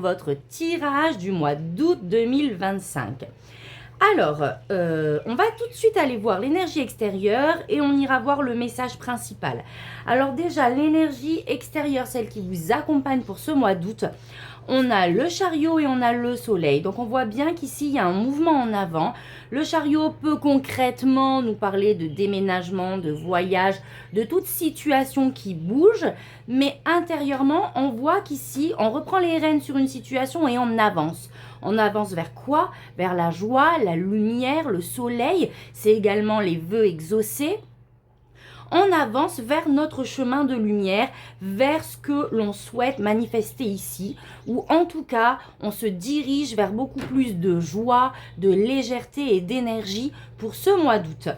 votre tirage du mois d'août 2025. Alors, on va tout de suite aller voir l'énergie extérieure et on ira voir le message principal. Alors déjà, l'énergie extérieure, celle qui vous accompagne pour ce mois d'août, on a le chariot et on a le soleil. Donc on voit bien qu'ici, il y a un mouvement en avant. Le chariot peut concrètement nous parler de déménagement, de voyage, de toute situation qui bouge. Mais intérieurement, on voit qu'ici, on reprend les rênes sur une situation et on avance. On avance vers quoi? Vers la joie, la lumière, le soleil. C'est également les vœux exaucés. On avance vers notre chemin de lumière, vers ce que l'on souhaite manifester ici, ou en tout cas, on se dirige vers beaucoup plus de joie, de légèreté et d'énergie pour ce mois d'août.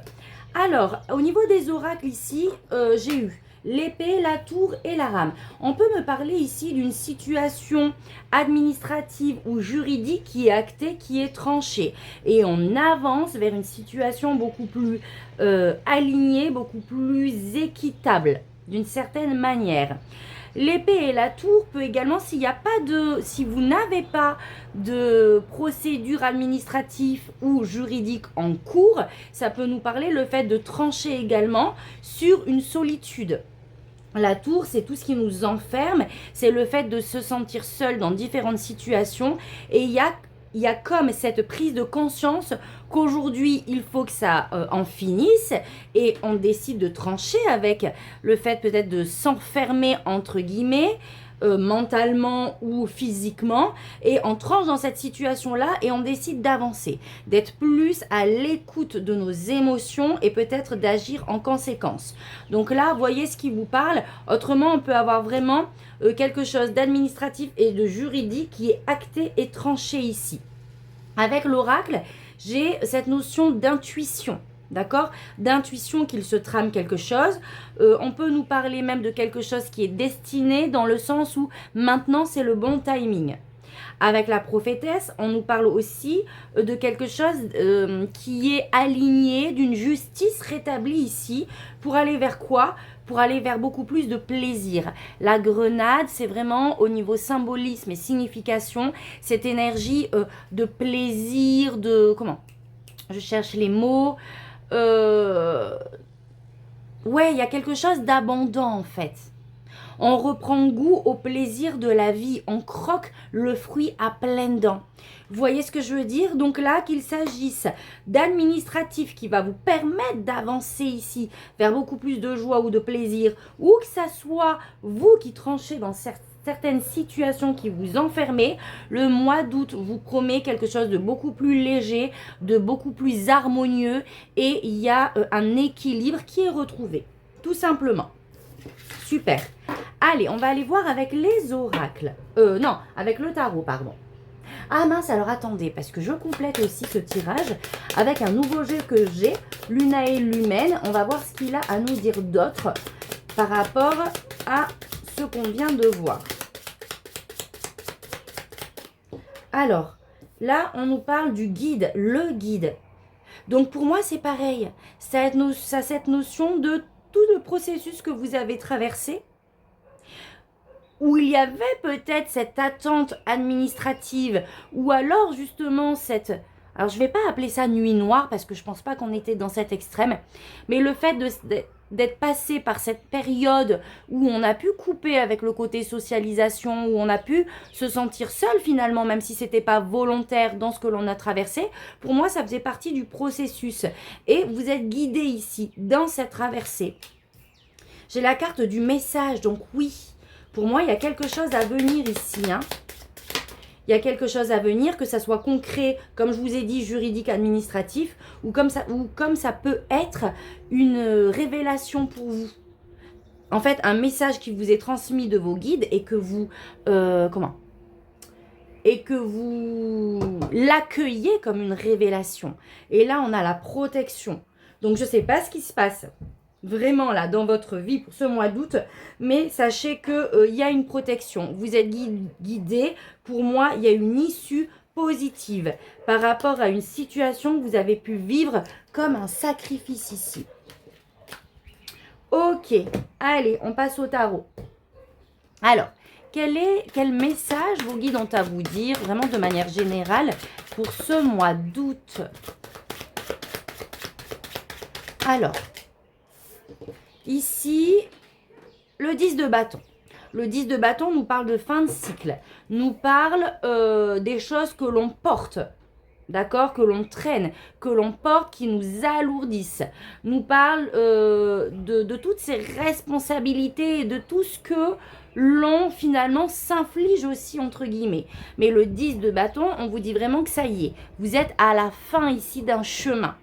Alors, au niveau des oracles ici, j'ai eu l'épée, la tour et la rame. On peut me parler ici d'une situation administrative ou juridique qui est actée, qui est tranchée. Et on avance vers une situation beaucoup plus alignée, beaucoup plus équitable, d'une certaine manière. L'épée et la tour peut également, si vous n'avez pas de procédure administrative ou juridique en cours, ça peut nous parler le fait de trancher également sur une solitude. La tour, c'est tout ce qui nous enferme, c'est le fait de se sentir seul dans différentes situations et il y a comme cette prise de conscience qu'aujourd'hui, il faut que ça en finisse et on décide de trancher avec le fait peut-être de s'enfermer entre guillemets, mentalement ou physiquement, et on tranche dans cette situation-là et on décide d'avancer, d'être plus à l'écoute de nos émotions et peut-être d'agir en conséquence. Donc là, voyez ce qui vous parle. Autrement, on peut avoir vraiment quelque chose d'administratif et de juridique qui est acté et tranché ici. Avec l'oracle, j'ai cette notion d'intuition. D'accord? D'intuition qu'il se trame quelque chose. On peut nous parler même de quelque chose qui est destiné dans le sens où maintenant c'est le bon timing. Avec la prophétesse, on nous parle aussi de quelque chose qui est aligné, d'une justice rétablie ici. Pour aller vers quoi? Pour aller vers beaucoup plus de plaisir. La grenade, c'est vraiment au niveau symbolisme et signification, cette énergie de plaisir, de... Comment? Je cherche les mots... Ouais, il y a quelque chose d'abondant en fait. On reprend goût au plaisir de la vie. On croque le fruit à pleines dents. Vous voyez ce que je veux dire? Donc là, qu'il s'agisse d'administratif qui va vous permettre d'avancer ici vers beaucoup plus de joie ou de plaisir, ou que ça soit vous qui tranchez dans certaines situations qui vous enfermez, le mois d'août vous promet quelque chose de beaucoup plus léger, de beaucoup plus harmonieux et il y a un équilibre qui est retrouvé, tout simplement. Super. Allez, on va aller voir avec les oracles. Non, avec le tarot, pardon. Ah mince, alors attendez, parce que je complète aussi ce tirage avec un nouveau jeu que j'ai, Lunae Lumen. On va voir ce qu'il a à nous dire d'autre par rapport à ce qu'on vient de voir. Alors, là, on nous parle du guide, le guide. Donc, pour moi, c'est pareil. Ça a cette notion de tout le processus que vous avez traversé, où il y avait peut-être cette attente administrative, ou alors justement cette... Alors, je ne vais pas appeler ça nuit noire, parce que je ne pense pas qu'on était dans cet extrême, mais le fait d'être passé par cette période où on a pu couper avec le côté socialisation, où on a pu se sentir seul finalement, même si c'était pas volontaire dans ce que l'on a traversé, pour moi ça faisait partie du processus. Et vous êtes guidé ici, dans cette traversée. J'ai la carte du message, donc oui, pour moi il y a quelque chose à venir ici, hein. Il y a quelque chose à venir, que ça soit concret, comme je vous ai dit, juridique, administratif, ou comme ça peut être une révélation pour vous. En fait, un message qui vous est transmis de vos guides et que vous... et que vous l'accueillez comme une révélation. Et là, on a la protection. Donc, je ne sais pas ce qui se passe vraiment là dans votre vie pour ce mois d'août, mais sachez que y a une protection. Vous êtes guidé. Pour moi, il y a une issue positive par rapport à une situation que vous avez pu vivre comme un sacrifice ici. Ok, allez, on passe au tarot. Alors, Quel message vos guides ont à vous dire, vraiment de manière générale, pour ce mois d'août? Alors, ici, le 10 de bâton. Le 10 de bâton nous parle de fin de cycle, nous parle des choses que l'on porte, d'accord, que l'on traîne, que l'on porte, qui nous alourdissent, nous parle de toutes ces responsabilités et de tout ce que l'on finalement s'inflige aussi entre guillemets. Mais le 10 de bâton, on vous dit vraiment que ça y est, vous êtes à la fin ici d'un chemin.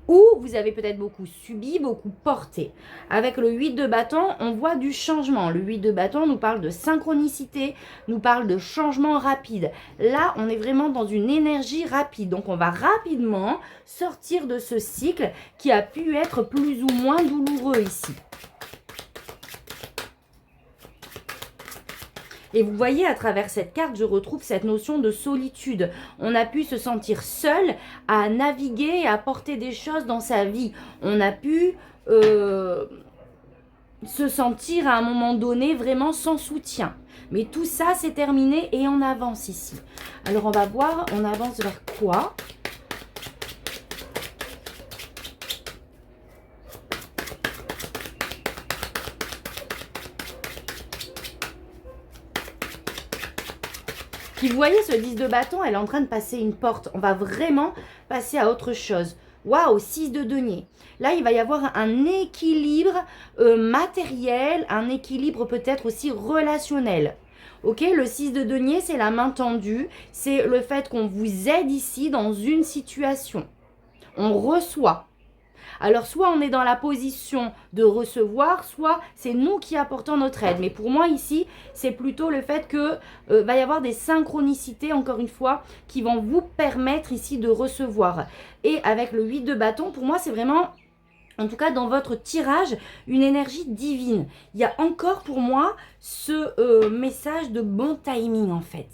Ou vous avez peut-être beaucoup subi, beaucoup porté. Avec le 8 de bâton, on voit du changement. Le 8 de bâton nous parle de synchronicité, nous parle de changement rapide. Là, on est vraiment dans une énergie rapide. Donc, on va rapidement sortir de ce cycle qui a pu être plus ou moins douloureux ici. Et vous voyez, à travers cette carte, je retrouve cette notion de solitude. On a pu se sentir seul à naviguer et à porter des choses dans sa vie. On a pu se sentir à un moment donné vraiment sans soutien. Mais tout ça, c'est terminé et on avance ici. Alors, on va voir, on avance vers quoi ? Puis vous voyez, ce 10 de bâton, elle est en train de passer une porte. On va vraiment passer à autre chose. Waouh, 6 de denier. Là, il va y avoir un équilibre matériel, un équilibre peut-être aussi relationnel. Ok, le 6 de denier, c'est la main tendue. C'est le fait qu'on vous aide ici dans une situation. On reçoit. Alors, soit on est dans la position de recevoir, soit c'est nous qui apportons notre aide. Mais pour moi, ici, c'est plutôt le fait que va y avoir des synchronicités, encore une fois, qui vont vous permettre ici de recevoir. Et avec le 8 de bâton, pour moi, c'est vraiment, en tout cas dans votre tirage, une énergie divine. Il y a encore pour moi ce message de bon timing, en fait.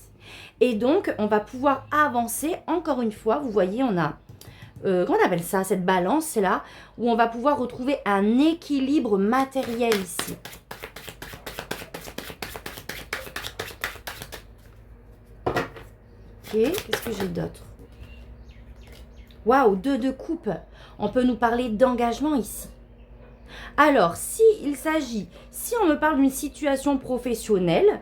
Et donc, on va pouvoir avancer, encore une fois, vous voyez, on a... comment on appelle ça, cette balance, c'est là où on va pouvoir retrouver un équilibre matériel ici. Ok, qu'est-ce que j'ai d'autre? Waouh, 2 de coupe. On peut nous parler d'engagement ici. Alors, si on me parle d'une situation professionnelle,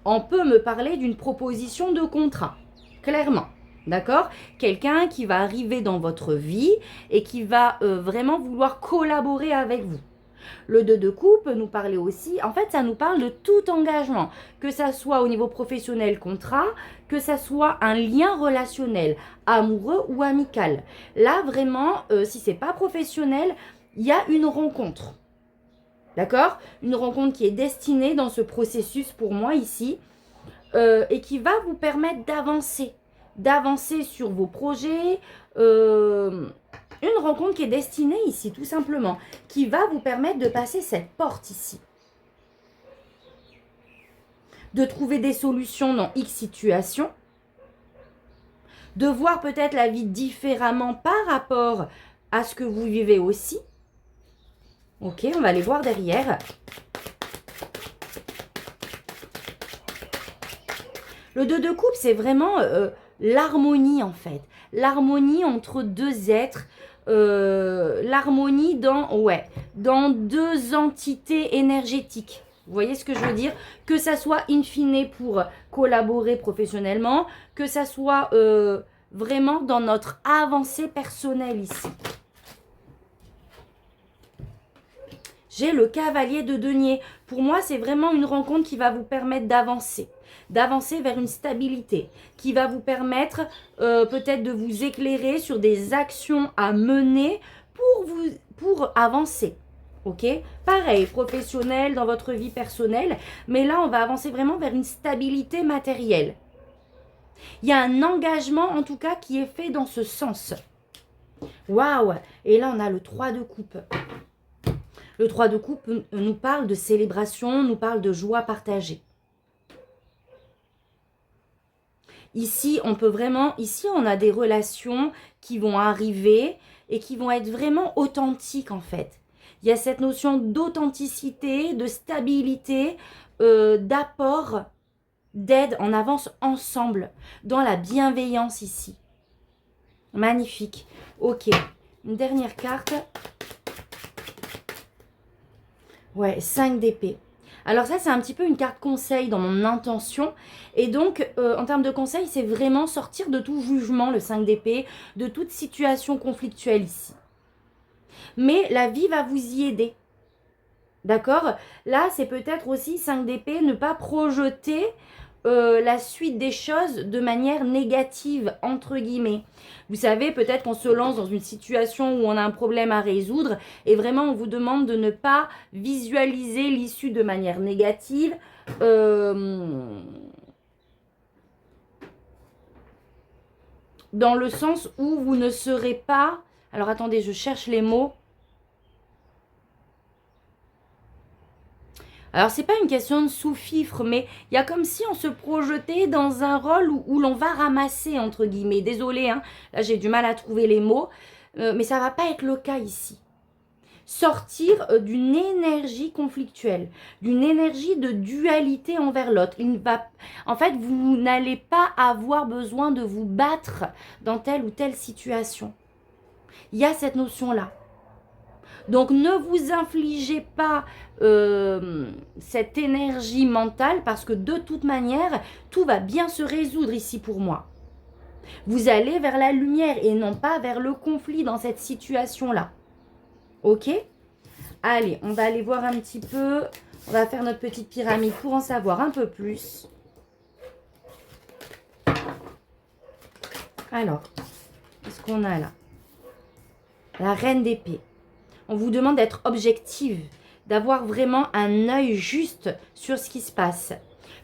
on peut me parler d'une proposition de contrat, clairement. D'accord? Quelqu'un qui va arriver dans votre vie et qui va vraiment vouloir collaborer avec vous. Le 2 de coupe peut nous parler aussi, en fait, ça nous parle de tout engagement, que ça soit au niveau professionnel, contrat, que ça soit un lien relationnel, amoureux ou amical. Là, vraiment, si c'est pas professionnel, il y a une rencontre. D'accord? Une rencontre qui est destinée dans ce processus pour moi ici et qui va vous permettre d'avancer sur vos projets, une rencontre qui est destinée ici, tout simplement, qui va vous permettre de passer cette porte ici. De trouver des solutions dans X situation, de voir peut-être la vie différemment par rapport à ce que vous vivez aussi. Ok, on va aller voir derrière. Le 2 de coupe, c'est vraiment... l'harmonie en fait, l'harmonie entre deux êtres, l'harmonie dans deux entités énergétiques. Vous voyez ce que je veux dire? Que ça soit in fine pour collaborer professionnellement, que ça soit vraiment dans notre avancée personnelle ici. J'ai le cavalier de denier. Pour moi, c'est vraiment une rencontre qui va vous permettre d'avancer vers une stabilité, qui va vous permettre peut-être de vous éclairer sur des actions à mener pour avancer. Ok? Pareil, professionnel, dans votre vie personnelle, mais là, on va avancer vraiment vers une stabilité matérielle. Il y a un engagement, en tout cas, qui est fait dans ce sens. Waouh! Et là, on a le 3 de coupe. Le 3 de coupe nous parle de célébration, nous parle de joie partagée. Ici, on a des relations qui vont arriver et qui vont être vraiment authentiques en fait. Il y a cette notion d'authenticité, de stabilité d'apport, d'aide. On avance ensemble dans la bienveillance ici. Magnifique. Ok. Une dernière carte. Ouais, 5 d'épée. Alors ça, c'est un petit peu une carte conseil dans mon intention. Et donc, en termes de conseil, c'est vraiment sortir de tout jugement, le 5 d'épée, de toute situation conflictuelle ici. Mais la vie va vous y aider. D'accord? Là, c'est peut-être aussi 5 d'épée, ne pas projeter la suite des choses de manière négative, entre guillemets. Vous savez, peut-être qu'on se lance dans une situation où on a un problème à résoudre et vraiment on vous demande de ne pas visualiser l'issue de manière négative. Dans le sens où vous ne serez pas... Alors attendez, je cherche les mots. Alors, c'est pas une question de sous-fifre, mais il y a comme si on se projetait dans un rôle où l'on va ramasser, entre guillemets. Désolée, hein, là j'ai du mal à trouver les mots, mais ça va pas être le cas ici. Sortir d'une énergie conflictuelle, d'une énergie de dualité envers l'autre. En fait, vous n'allez pas avoir besoin de vous battre dans telle ou telle situation. Il y a cette notion-là. Donc, ne vous infligez pas cette énergie mentale parce que de toute manière, tout va bien se résoudre ici pour moi. Vous allez vers la lumière et non pas vers le conflit dans cette situation-là. Ok? Allez, on va aller voir un petit peu. On va faire notre petite pyramide pour en savoir un peu plus. Alors, qu'est-ce qu'on a là? La reine d'épée. On vous demande d'être objective, d'avoir vraiment un œil juste sur ce qui se passe.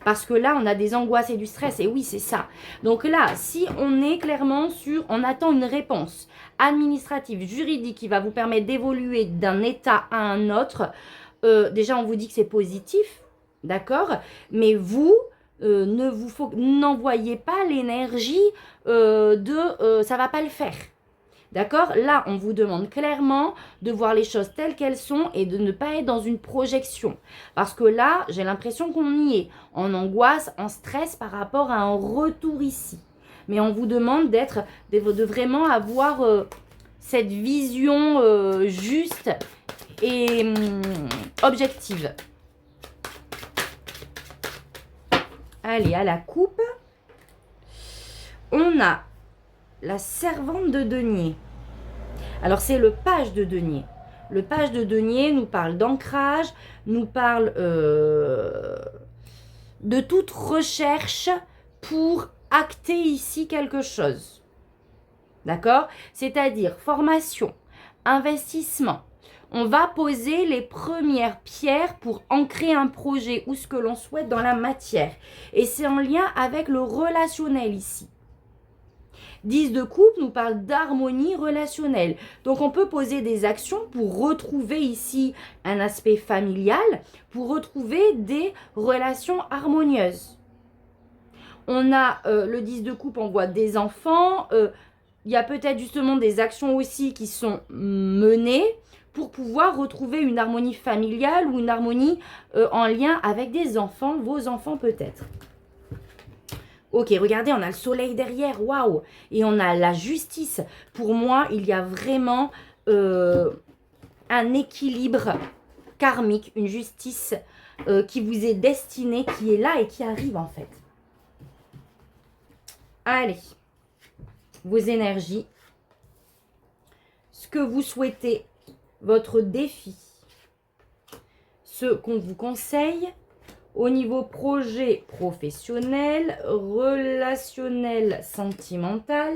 Parce que là, on a des angoisses et du stress. Et oui, c'est ça. Donc là, si on est clairement sur... On attend une réponse administrative, juridique qui va vous permettre d'évoluer d'un état à un autre. Déjà, on vous dit que c'est positif. D'accord? Mais vous... n'envoyez pas l'énergie ça va pas le faire. D'accord? Là, on vous demande clairement de voir les choses telles qu'elles sont et de ne pas être dans une projection. Parce que là, j'ai l'impression qu'on y est. En angoisse, en stress par rapport à un retour ici. Mais on vous demande de vraiment avoir cette vision juste et objective. Allez, à la coupe. On a la servante de denier. Alors, c'est le page de denier. Le page de denier nous parle d'ancrage, nous parle de toute recherche pour acter ici quelque chose. D'accord? C'est-à-dire formation, investissement. On va poser les premières pierres pour ancrer un projet ou ce que l'on souhaite dans la matière. Et c'est en lien avec le relationnel ici. 10 de coupe nous parle d'harmonie relationnelle. Donc, on peut poser des actions pour retrouver ici un aspect familial, pour retrouver des relations harmonieuses. On a le 10 de coupe, on voit des enfants. Il y a peut-être justement des actions aussi qui sont menées pour pouvoir retrouver une harmonie familiale ou une harmonie en lien avec des enfants, vos enfants peut-être. Ok, regardez, on a le soleil derrière, waouh! Et on a la justice. Pour moi, il y a vraiment un équilibre karmique, une justice qui vous est destinée, qui est là et qui arrive en fait. Allez, vos énergies, ce que vous souhaitez, votre défi, ce qu'on vous conseille. Au niveau projet professionnel, relationnel, sentimental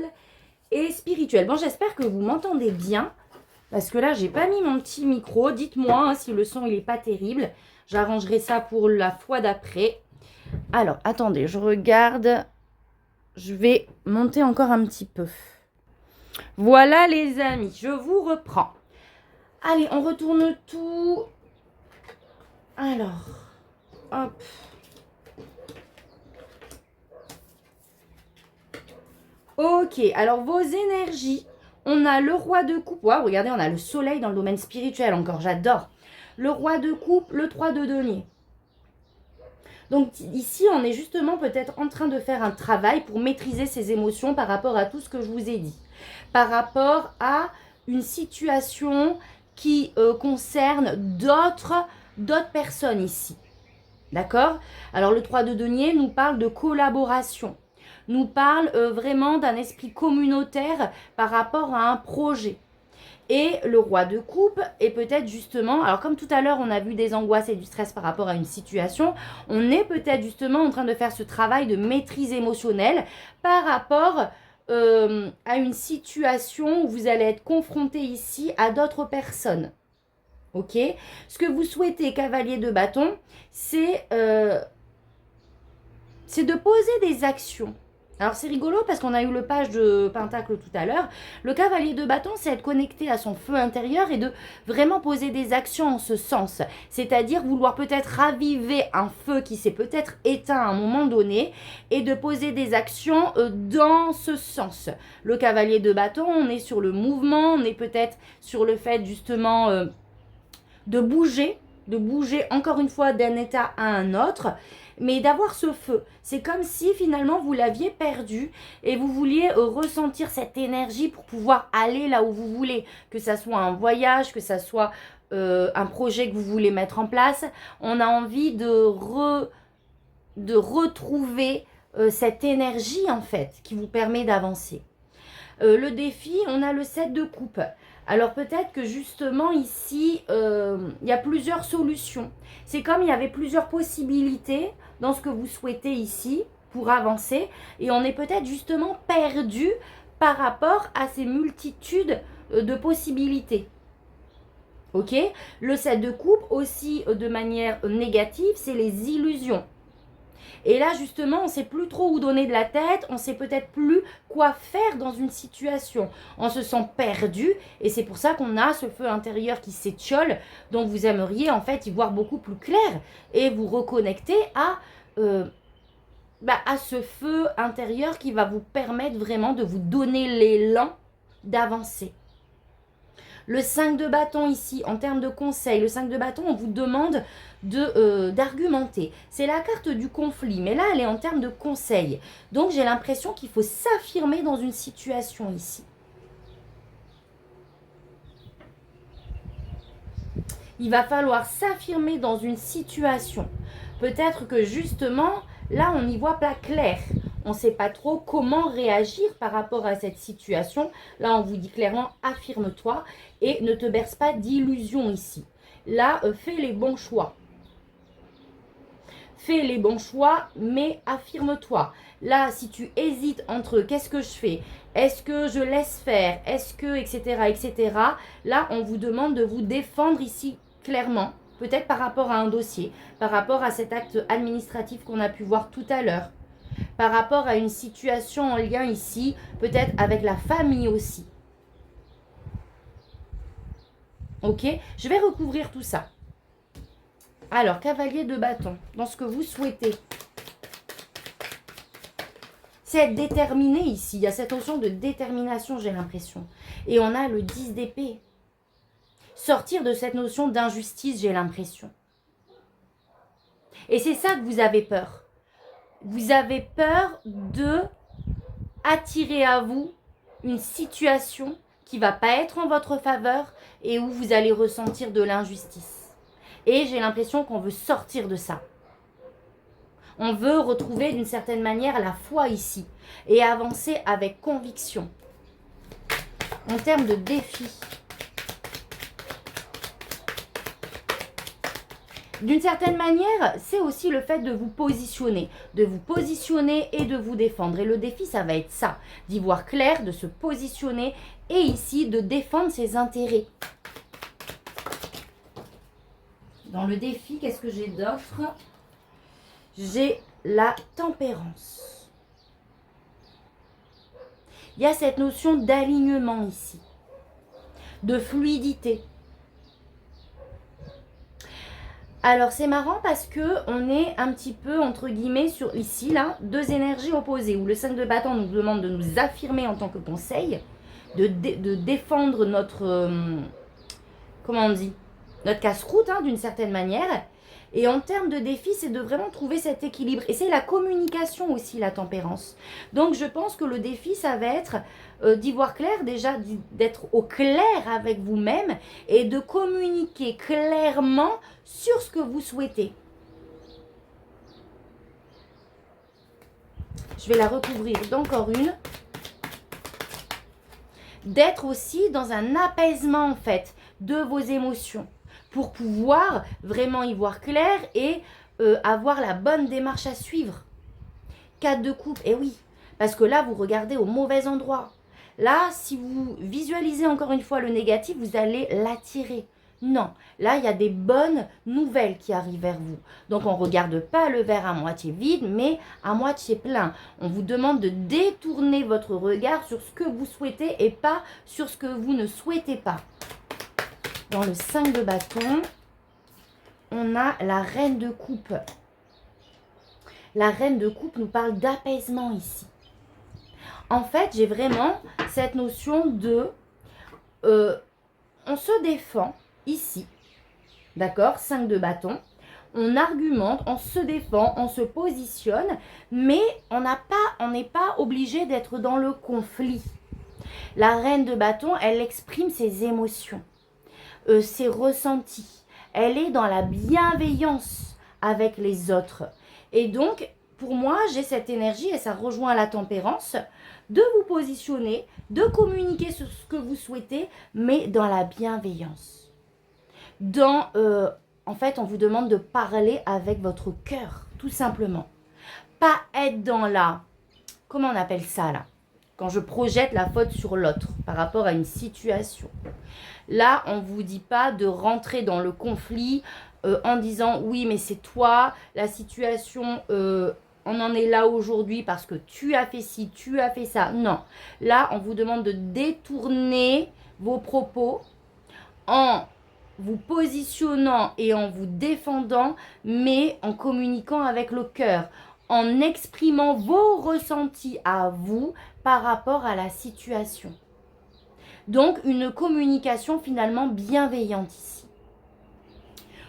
et spirituel. Bon, j'espère que vous m'entendez bien. Parce que là, j'ai pas mis mon petit micro. Dites-moi hein, si le son, il est pas terrible. J'arrangerai ça pour la fois d'après. Alors, attendez, je regarde. Je vais monter encore un petit peu. Voilà, les amis. Je vous reprends. Allez, on retourne tout. Alors... Hop. Ok, alors vos énergies, on a le roi de coupe. Waouh, regardez, on a le soleil dans le domaine spirituel encore, j'adore. Le roi de coupe, le 3 de denier. Donc ici, on est justement peut-être en train de faire un travail pour maîtriser ses émotions par rapport à tout ce que je vous ai dit. Par rapport à une situation qui concerne d'autres personnes ici. D'accord? Alors le 3 de denier nous parle de collaboration. Nous parle vraiment d'un esprit communautaire par rapport à un projet. Et le roi de coupe est peut-être justement, alors comme tout à l'heure on a vu des angoisses et du stress par rapport à une situation, on est peut-être justement en train de faire ce travail de maîtrise émotionnelle par rapport à une situation où vous allez être confronté ici à d'autres personnes. Ok? Ce que vous souhaitez, cavalier de bâton, c'est de poser des actions. Alors c'est rigolo parce qu'on a eu le page de Pentacle tout à l'heure. Le cavalier de bâton, c'est être connecté à son feu intérieur et de vraiment poser des actions en ce sens. C'est-à-dire vouloir peut-être raviver un feu qui s'est peut-être éteint à un moment donné et de poser des actions dans ce sens. Le cavalier de bâton, on est sur le mouvement, on est peut-être sur le fait justement de bouger encore une fois d'un état à un autre, mais d'avoir ce feu. C'est comme si finalement vous l'aviez perdu et vous vouliez ressentir cette énergie pour pouvoir aller là où vous voulez, que ça soit un voyage, que ça soit un projet que vous voulez mettre en place. On a envie de retrouver cette énergie en fait qui vous permet d'avancer. Le défi, on a le 7 de coupe. Alors peut-être que justement ici, il y a plusieurs solutions. C'est comme il y avait plusieurs possibilités dans ce que vous souhaitez ici pour avancer. Et on est peut-être justement perdu par rapport à ces multitudes de possibilités. Ok? Le 7 de coupe aussi de manière négative, c'est les illusions. Et là, justement, on ne sait plus trop où donner de la tête, on ne sait peut-être plus quoi faire dans une situation. On se sent perdu et c'est pour ça qu'on a ce feu intérieur qui s'étiole, dont vous aimeriez en fait y voir beaucoup plus clair et vous reconnecter à ce feu intérieur qui va vous permettre vraiment de vous donner l'élan d'avancer. Le 5 de bâton ici, en termes de conseils, le 5 de bâton, on vous demande d'argumenter. C'est la carte du conflit, mais là, elle est en termes de conseils. Donc, j'ai l'impression qu'il faut s'affirmer dans une situation ici. Il va falloir s'affirmer dans une situation. Peut-être que justement, là, on y voit pas clair. On ne sait pas trop comment réagir par rapport à cette situation. Là, on vous dit clairement, affirme-toi et ne te berce pas d'illusions ici. Là, fais les bons choix. Fais les bons choix, mais affirme-toi. Là, si tu hésites entre qu'est-ce que je fais, est-ce que je laisse faire, est-ce que, etc., là, on vous demande de vous défendre ici clairement, peut-être par rapport à un dossier, par rapport à cet acte administratif qu'on a pu voir tout à l'heure, par rapport à une situation en lien ici, peut-être avec la famille aussi. Ok? Je vais recouvrir tout ça. Alors, cavalier de bâton, dans ce que vous souhaitez, c'est être déterminé ici. Il y a cette notion de détermination, j'ai l'impression. Et on a le 10 d'épée. Sortir de cette notion d'injustice, j'ai l'impression. Et c'est ça que vous avez peur. Vous avez peur de attirer à vous une situation qui ne va pas être en votre faveur et où vous allez ressentir de l'injustice. Et j'ai l'impression qu'on veut sortir de ça. On veut retrouver d'une certaine manière la foi ici et avancer avec conviction. En termes de défi, d'une certaine manière, c'est aussi le fait de vous positionner et de vous défendre. Et le défi, ça va être ça, d'y voir clair, de se positionner et ici de défendre ses intérêts. Dans le défi, qu'est-ce que j'ai d'autre? J'ai la tempérance. Il y a cette notion d'alignement ici, de fluidité. Alors c'est marrant parce que on est un petit peu entre guillemets sur ici là deux énergies opposées où le 5 de bâton nous demande de nous affirmer en tant que conseil, de défendre notre comment on dit, notre casse-croûte d'une certaine manière. Et en termes de défi, c'est de vraiment trouver cet équilibre. Et c'est la communication aussi, la tempérance. Donc, je pense que le défi, ça va être d'y voir clair, déjà d'être au clair avec vous-même et de communiquer clairement sur ce que vous souhaitez. Je vais la recouvrir d'encore une. D'être aussi dans un apaisement, en fait, de vos émotions pour pouvoir vraiment y voir clair et avoir la bonne démarche à suivre. 4 de coupe, et oui, parce que là, vous regardez au mauvais endroit. Là, si vous visualisez encore une fois le négatif, vous allez l'attirer. Non, là, il y a des bonnes nouvelles qui arrivent vers vous. Donc, on ne regarde pas le verre à moitié vide, mais à moitié plein. On vous demande de détourner votre regard sur ce que vous souhaitez et pas sur ce que vous ne souhaitez pas. Dans le 5 de bâton, on a la reine de coupe. La reine de coupe nous parle d'apaisement ici. En fait, j'ai vraiment cette notion de... on se défend ici, d'accord, 5 de bâton. On argumente, on se défend, on se positionne, mais on n'est pas obligé d'être dans le conflit. La reine de bâton, elle exprime ses émotions, ses ressentis. Elle est dans la bienveillance avec les autres. Et donc, pour moi, j'ai cette énergie, et ça rejoint la tempérance, de vous positionner, de communiquer sur ce que vous souhaitez, mais dans la bienveillance. En fait, on vous demande de parler avec votre cœur, tout simplement. Pas être dans la... Comment on appelle ça, là? Quand je projette la faute sur l'autre par rapport à une situation. Là, on ne vous dit pas de rentrer dans le conflit en disant « Oui, mais c'est toi, la situation, on en est là aujourd'hui parce que tu as fait ci, tu as fait ça. » Non. Là, on vous demande de détourner vos propos en vous positionnant et en vous défendant, mais en communiquant avec le cœur, en exprimant vos ressentis à vous par rapport à la situation. Donc, une communication finalement bienveillante ici.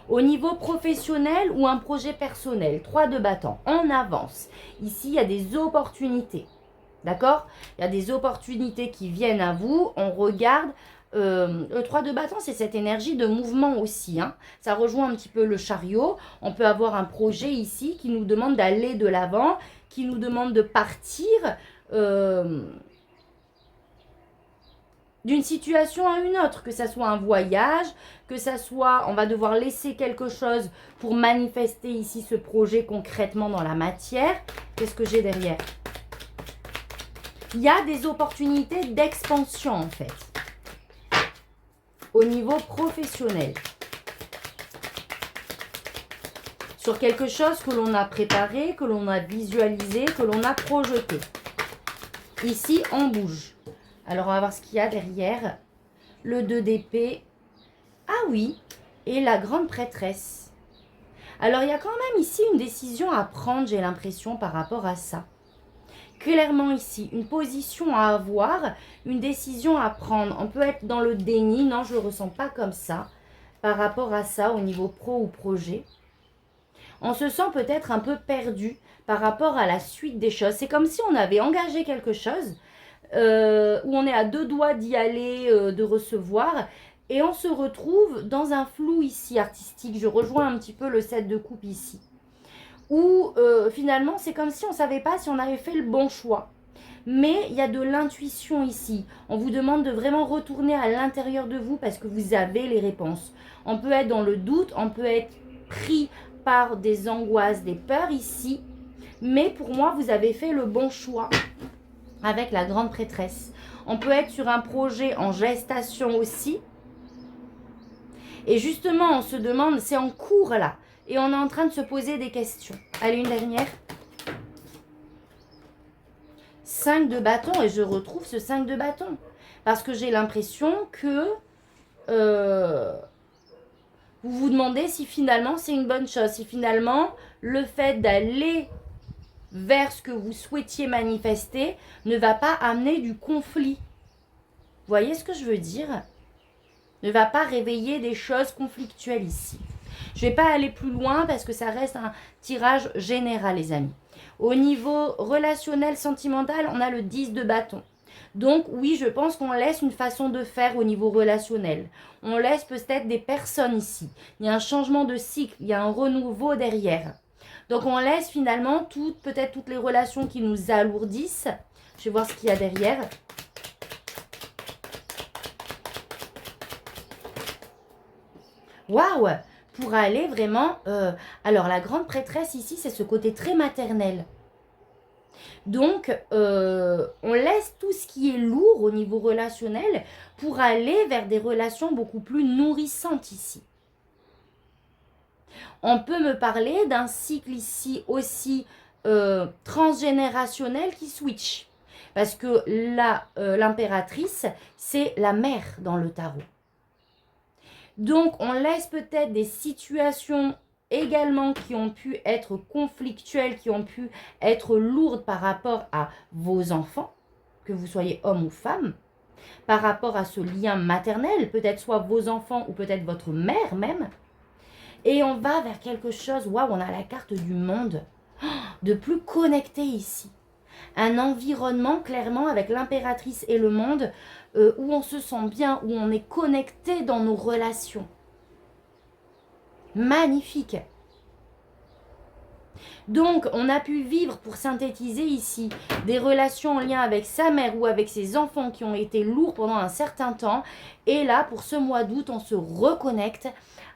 Au niveau professionnel ou un projet personnel, 3 de bâton, on avance. Ici, il y a des opportunités. D'accord? Il y a des opportunités qui viennent à vous. On regarde. Le 3 de bâton, c'est cette énergie de mouvement aussi. Hein. Ça rejoint un petit peu le chariot. On peut avoir un projet ici qui nous demande d'aller de l'avant, qui nous demande de partir d'une situation à une autre, que ça soit un voyage, que ça soit, on va devoir laisser quelque chose pour manifester ici ce projet concrètement dans la matière. Qu'est-ce que j'ai derrière? Il y a des opportunités d'expansion en fait, au niveau professionnel. Sur quelque chose que l'on a préparé, que l'on a visualisé, que l'on a projeté. Ici, on bouge. Alors, on va voir ce qu'il y a derrière. Le 2 d'épée. Ah oui, et la grande prêtresse. Alors, il y a quand même ici une décision à prendre, j'ai l'impression, par rapport à ça. Clairement ici, une position à avoir, une décision à prendre. On peut être dans le déni, non, je ne le ressens pas comme ça, par rapport à ça, au niveau pro ou projet. On se sent peut-être un peu perdu par rapport à la suite des choses. C'est comme si on avait engagé quelque chose, où on est à 2 doigts d'y aller, de recevoir, et on se retrouve dans un flou ici artistique. Je rejoins un petit peu le 7 de coupe ici. Où finalement, c'est comme si on ne savait pas si on avait fait le bon choix. Mais il y a de l'intuition ici. On vous demande de vraiment retourner à l'intérieur de vous parce que vous avez les réponses. On peut être dans le doute, on peut être pris par des angoisses, des peurs ici. Mais pour moi, vous avez fait le bon choix avec la grande prêtresse. On peut être sur un projet en gestation aussi. Et justement, on se demande, c'est en cours là. Et on est en train de se poser des questions. Allez, une dernière. 5 de bâton. Et je retrouve ce 5 de bâton. Parce que j'ai l'impression que vous vous demandez si finalement c'est une bonne chose. Si finalement, le fait d'aller vers ce que vous souhaitiez manifester ne va pas amener du conflit. Vous voyez ce que je veux dire? Ne va pas réveiller des choses conflictuelles ici. Je ne vais pas aller plus loin parce que ça reste un tirage général, les amis. Au niveau relationnel, sentimental, on a le 10 de bâton. Donc oui, je pense qu'on laisse une façon de faire au niveau relationnel. On laisse peut-être des personnes ici. Il y a un changement de cycle, il y a un renouveau derrière. Donc on laisse finalement peut-être toutes les relations qui nous alourdissent. Je vais voir ce qu'il y a derrière. Waouh! Pour aller vraiment... alors la grande prêtresse ici, c'est ce côté très maternel. Donc, on laisse tout ce qui est lourd au niveau relationnel pour aller vers des relations beaucoup plus nourrissantes ici. On peut me parler d'un cycle ici aussi transgénérationnel qui switch. Parce que l'impératrice, c'est la mère dans le tarot. Donc, on laisse peut-être des situations également qui ont pu être conflictuelles, qui ont pu être lourdes par rapport à vos enfants, que vous soyez homme ou femme, par rapport à ce lien maternel, peut-être soit vos enfants ou peut-être votre mère même. Et on va vers quelque chose, waouh, on a la carte du monde, de plus connecté ici. Un environnement clairement avec l'impératrice et le monde où on se sent bien, où on est connecté dans nos relations. Magnifique. Donc, on a pu vivre, pour synthétiser ici, des relations en lien avec sa mère ou avec ses enfants qui ont été lourds pendant un certain temps. Et là, pour ce mois d'août, on se reconnecte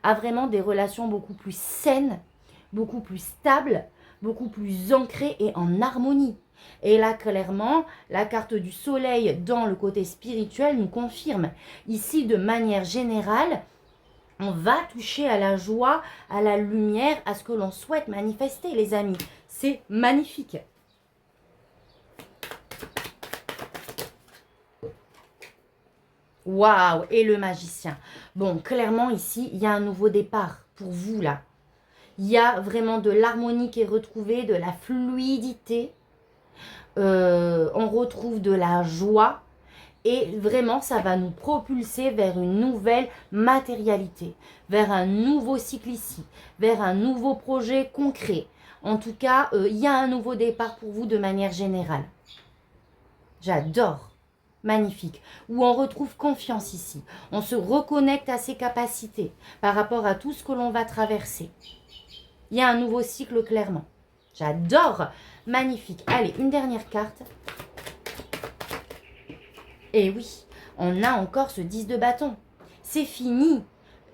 à vraiment des relations beaucoup plus saines, beaucoup plus stables, beaucoup plus ancrées et en harmonie. Et là, clairement, la carte du soleil dans le côté spirituel nous confirme. Ici, de manière générale, on va toucher à la joie, à la lumière, à ce que l'on souhaite manifester, les amis. C'est magnifique. Waouh! Et le magicien. Bon, clairement, ici, il y a un nouveau départ pour vous, là. Il y a vraiment de l'harmonie qui est retrouvée, de la fluidité. On retrouve de la joie. Et vraiment, ça va nous propulser vers une nouvelle matérialité, vers un nouveau cycle ici, vers un nouveau projet concret. En tout cas, il y a un nouveau départ pour vous de manière générale. J'adore. Magnifique. Où on retrouve confiance ici. On se reconnecte à ses capacités par rapport à tout ce que l'on va traverser. Il y a un nouveau cycle clairement. J'adore. Magnifique. Allez, une dernière carte. Et oui, on a encore ce 10 de bâton. C'est fini.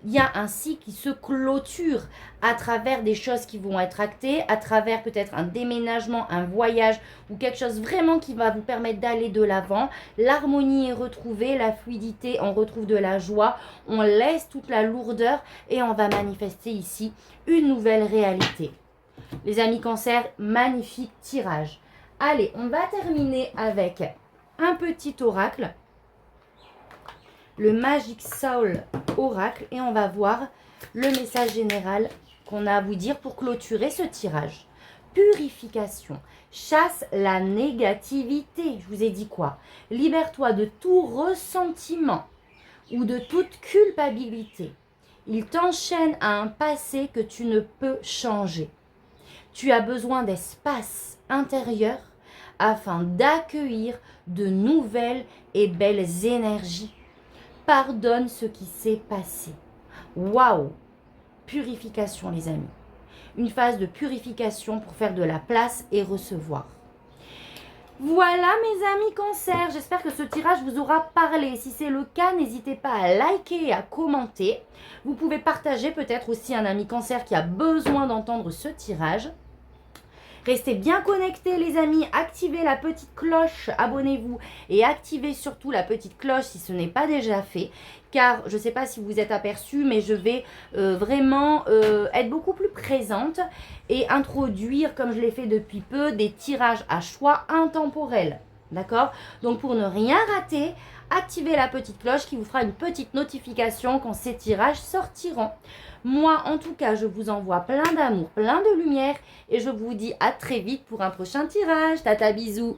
Il y a un cycle qui se clôture à travers des choses qui vont être actées, à travers peut-être un déménagement, un voyage ou quelque chose vraiment qui va vous permettre d'aller de l'avant. L'harmonie est retrouvée, la fluidité, on retrouve de la joie, on laisse toute la lourdeur et on va manifester ici une nouvelle réalité. Les amis Cancer, magnifique tirage. Allez, on va terminer avec un petit oracle, le Magic Soul Oracle, et on va voir le message général qu'on a à vous dire pour clôturer ce tirage. Purification, chasse la négativité. Je vous ai dit quoi? Libère-toi de tout ressentiment ou de toute culpabilité. Il t'enchaîne à un passé que tu ne peux changer. Tu as besoin d'espace intérieur afin d'accueillir de nouvelles et belles énergies. Pardonne ce qui s'est passé. Waouh! Purification, les amis. Une phase de purification pour faire de la place et recevoir. Voilà mes amis Cancer, j'espère que ce tirage vous aura parlé. Si c'est le cas, n'hésitez pas à liker et à commenter. Vous pouvez partager peut-être aussi un ami Cancer qui a besoin d'entendre ce tirage. Restez bien connectés les amis, activez la petite cloche, abonnez-vous et activez surtout la petite cloche si ce n'est pas déjà fait. Car je ne sais pas si vous êtes aperçu, mais je vais vraiment être beaucoup plus présente et introduire, comme je l'ai fait depuis peu, des tirages à choix intemporels. D'accord? Donc pour ne rien rater, activez la petite cloche qui vous fera une petite notification quand ces tirages sortiront. Moi, en tout cas, je vous envoie plein d'amour, plein de lumière et je vous dis à très vite pour un prochain tirage. Tata, bisous!